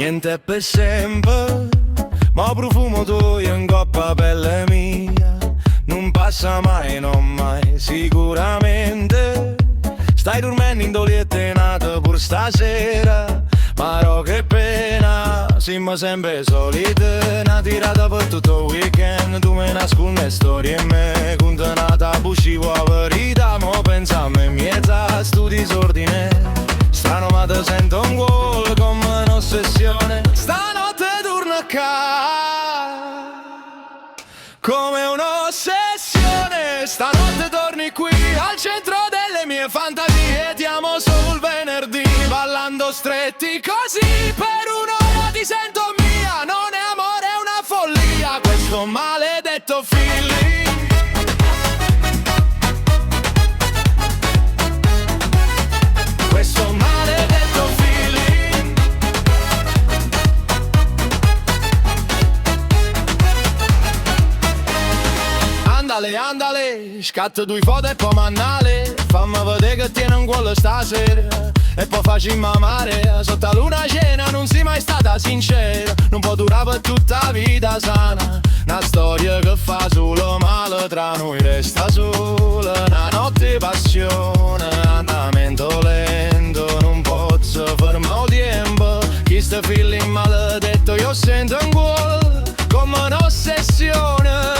Niente è per sempre, ma profumo tuo in coppa pelle mia. Non passa mai, non mai, sicuramente. Stai dormendo in doliette nata pur stasera. Ma che pena, siamo sempre soliti. Una tirata per tutto il weekend. Tu mi nascondi storie e me contenata buscivo a verità. Mo pensa a me miezza stu disordine. Stano ma te sento un gol come un'ossessione. Stanotte torna come un'ossessione. Stanotte torni qui al centro delle mie fantasie. Ti amo solo il venerdì, ballando stretti così. Per un'ora ti sento mia. Non è amore, è una follia questo maledetto feeling. Questo maledetto feeling. Andale, andale, scatto due foto e poi mannale. Fammi vedere che tiene un cuore stasera. E poi facciamo amare. Sotto la luna cena non sei mai stata sincera. Non può durare per tutta la vita sana. Una storia che fa solo male. Tra noi resta sola una notte passione. Andamento lento, non posso fermare il tempo. Chi sta feeling maledetto io sento un cuore come un'ossessione.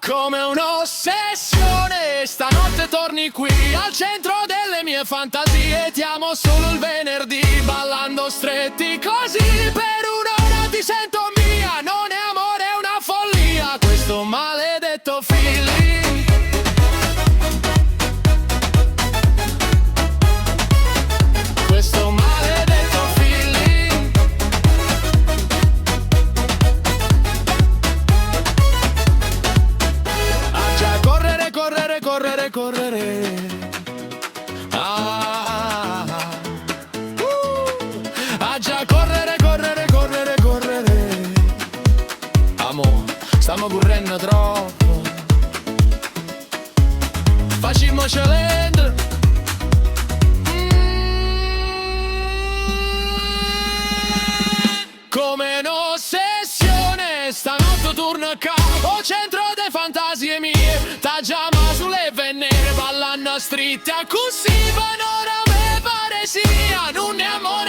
Come un'ossessione. Stanotte torni qui al centro delle mie fantasie. Ti amo solo il venerdì, ballando stretti così. Per un'ora ti sento mia. Non è amore, è una follia questo maledetto feeling. Questo maledetto feeling. Correre, correre, correre. Già correre, correre, correre, correre. Amo, stiamo correndo troppo. Facciamoci lento. Come un'ossessione. Stanotte torno a capo, centro de fantasie mie. T'aggiama sulle vennere, ballando stritte a così. Panorama e paresia, non è amore.